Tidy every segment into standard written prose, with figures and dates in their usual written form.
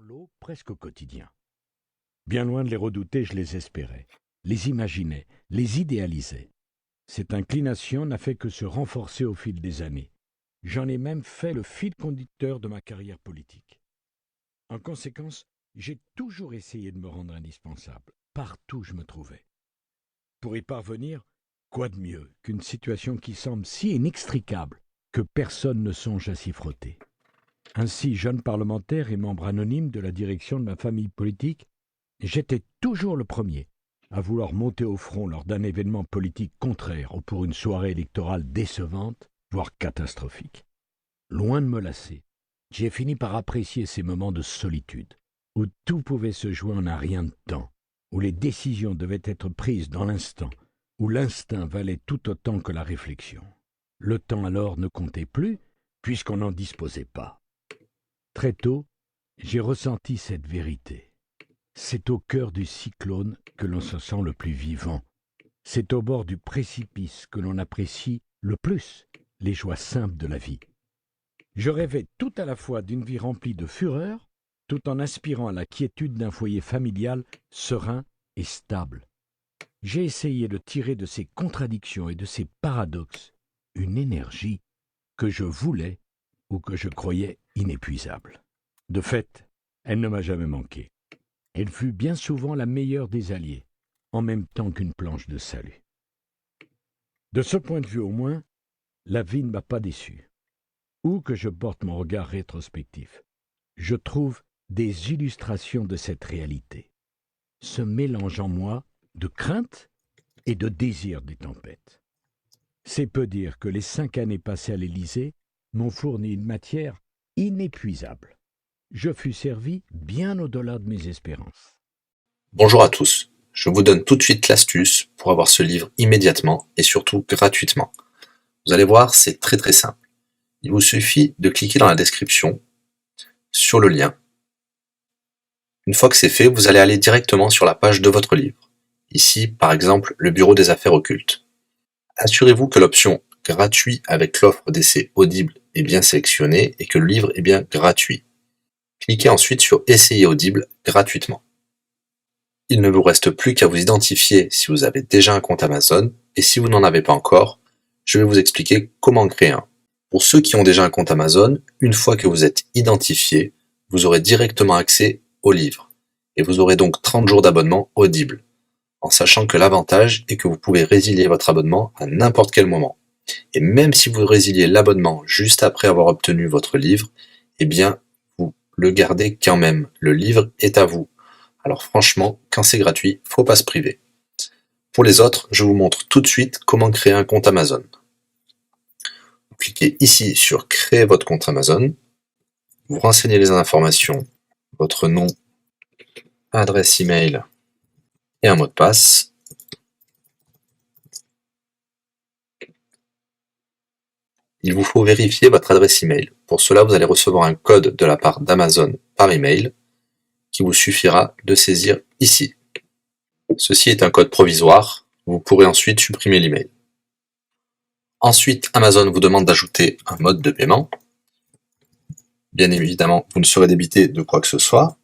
lot presque au quotidien. Bien loin de les redouter, je les espérais, les imaginais, les idéalisais. Cette inclination n'a fait que se renforcer au fil des années. J'en ai même fait le fil conducteur de ma carrière politique. En conséquence, j'ai toujours essayé de me rendre indispensable, partout où je me trouvais. Pour y parvenir, quoi de mieux qu'une situation qui semble si inextricable que personne ne songe à s'y frotter. Ainsi, jeune parlementaire et membre anonyme de la direction de ma famille politique, j'étais toujours le premier à vouloir monter au front lors d'un événement politique contraire ou pour une soirée électorale décevante, voire catastrophique. Loin de me lasser, j'ai fini par apprécier ces moments de solitude, où tout pouvait se jouer en un rien de temps, où les décisions devaient être prises dans l'instant, où l'instinct valait tout autant que la réflexion. Le temps alors ne comptait plus, puisqu'on n'en disposait pas. Très tôt, j'ai ressenti cette vérité. C'est au cœur du cyclone que l'on se sent le plus vivant. C'est au bord du précipice que l'on apprécie le plus les joies simples de la vie. Je rêvais tout à la fois d'une vie remplie de fureur, tout en aspirant à la quiétude d'un foyer familial serein et stable. J'ai essayé de tirer de ces contradictions et de ces paradoxes une énergie que je voulais ou que je croyais inépuisable. De fait, elle ne m'a jamais manqué. Elle fut bien souvent la meilleure des alliés, en même temps qu'une planche de salut. De ce point de vue au moins, la vie ne m'a pas déçu. Où que je porte mon regard rétrospectif, je trouve des illustrations de cette réalité, ce mélange en moi de crainte et de désir des tempêtes. C'est peu dire que les 5 années passées à l'Élysée m'ont fourni une matière inépuisable. Je fus servi bien au-delà de mes espérances. Bonjour à tous, je vous donne tout de suite l'astuce pour avoir ce livre immédiatement et surtout gratuitement. Vous allez voir, c'est très simple. Il vous suffit de cliquer dans la description sur le lien. Une fois que c'est fait, vous allez aller directement sur la page de votre livre. Ici, par exemple, le Bureau des affaires occultes. Assurez-vous que l'option gratuit avec l'offre d'essai Audible est bien sélectionnée et que le livre est bien gratuit. Cliquez ensuite sur Essayer Audible gratuitement. Il ne vous reste plus qu'à vous identifier si vous avez déjà un compte Amazon et si vous n'en avez pas encore, je vais vous expliquer comment créer un. Pour ceux qui ont déjà un compte Amazon, une fois que vous êtes identifié, vous aurez directement accès au livre et vous aurez donc 30 jours d'abonnement Audible, en sachant que l'avantage est que vous pouvez résilier votre abonnement à n'importe quel moment. Et même si vous résiliez l'abonnement juste après avoir obtenu votre livre, eh bien, vous le gardez quand même. Le livre est à vous. Alors franchement, quand c'est gratuit, faut pas se priver. Pour les autres, je vous montre tout de suite comment créer un compte Amazon. Vous cliquez ici sur Créer votre compte Amazon. Vous renseignez les informations, votre nom, adresse email et un mot de passe. Il vous faut vérifier votre adresse email. Pour cela, vous allez recevoir un code de la part d'Amazon par email qui vous suffira de saisir ici. Ceci est un code provisoire. Vous pourrez ensuite supprimer l'email. Ensuite, Amazon vous demande d'ajouter un mode de paiement. Bien évidemment, vous ne serez débité de quoi que ce soit.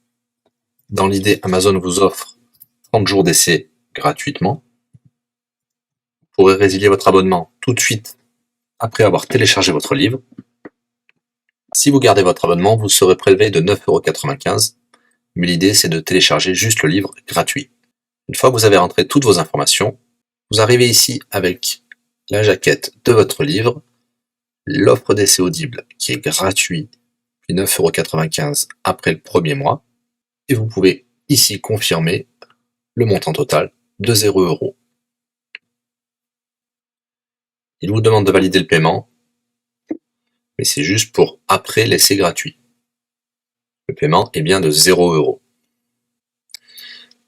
Dans l'idée, Amazon vous offre 30 jours d'essai gratuitement. Vous pourrez résilier votre abonnement tout de suite après avoir téléchargé votre livre. Si vous gardez votre abonnement, vous serez prélevé de 9,95 €, mais l'idée c'est de télécharger juste le livre gratuit. Une fois que vous avez rentré toutes vos informations, vous arrivez ici avec la jaquette de votre livre, l'offre d'essai Audible qui est gratuit, puis 9,95 € après le premier mois, et vous pouvez ici confirmer le montant total de 0 €. Il vous demande de valider le paiement, mais c'est juste pour après l'essai gratuit. Le paiement est bien de 0 €.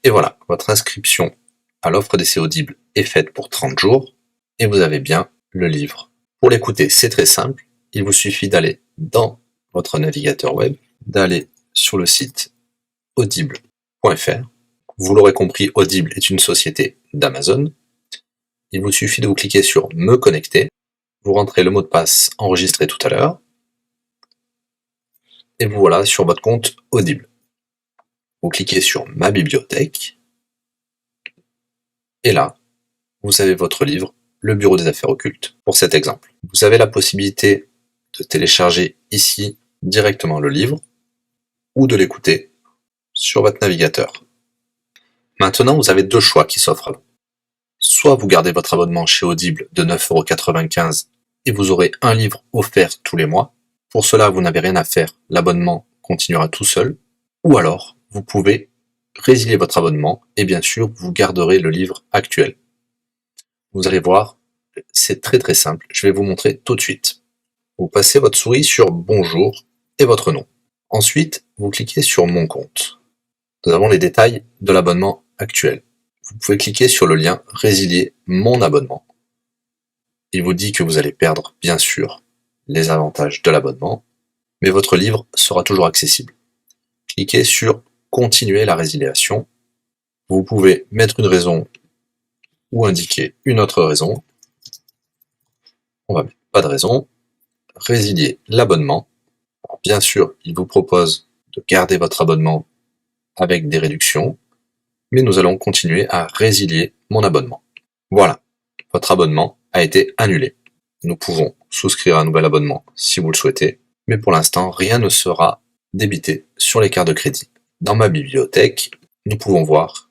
Et voilà, votre inscription à l'offre d'essai Audible est faite pour 30 jours et vous avez bien le livre. Pour l'écouter, c'est très simple. Il vous suffit d'aller dans votre navigateur web, d'aller sur le site audible.fr. Vous l'aurez compris, Audible est une société d'Amazon. Il vous suffit de vous cliquer sur Me connecter. Vous rentrez le mot de passe enregistré tout à l'heure. Et vous voilà sur votre compte Audible. vous cliquez sur Ma bibliothèque, et là, vous avez votre livre, Le Bureau des affaires occultes, pour cet exemple. Vous avez la possibilité de télécharger ici directement le livre, ou de l'écouter sur votre navigateur. Maintenant, vous avez deux choix qui s'offrent à vous. Soit vous gardez votre abonnement chez Audible de 9,95 € et vous aurez un livre offert tous les mois. Pour cela, vous n'avez rien à faire, l'abonnement continuera tout seul. Ou alors, vous pouvez résilier votre abonnement et bien sûr, vous garderez le livre actuel. Vous allez voir, c'est très simple, je vais vous montrer tout de suite. Vous passez votre souris sur Bonjour et votre nom. Ensuite, vous cliquez sur Mon compte. Nous avons les détails de l'abonnement actuel. Vous pouvez cliquer sur le lien Résilier mon abonnement. Il vous dit que vous allez perdre, bien sûr, les avantages de l'abonnement, mais votre livre sera toujours accessible. Cliquez sur Continuer la résiliation. Vous pouvez mettre une raison ou indiquer une autre raison. On va mettre pas de raison. Résilier l'abonnement. Bien sûr, il vous propose de garder votre abonnement avec des réductions, mais nous allons continuer à résilier mon abonnement. Voilà, votre abonnement a été annulé. Nous pouvons souscrire un nouvel abonnement si vous le souhaitez, mais pour l'instant, rien ne sera débité sur les cartes de crédit. Dans ma bibliothèque, nous pouvons voir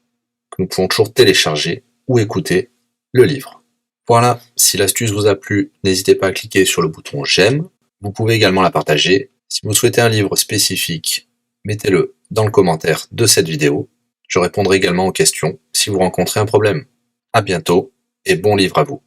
que nous pouvons toujours télécharger ou écouter le livre. Voilà, si l'astuce vous a plu, n'hésitez pas à cliquer sur le bouton j'aime. Vous pouvez également la partager. Si vous souhaitez un livre spécifique, mettez-le dans le commentaire de cette vidéo. Je répondrai également aux questions si vous rencontrez un problème. À bientôt et bon livre à vous.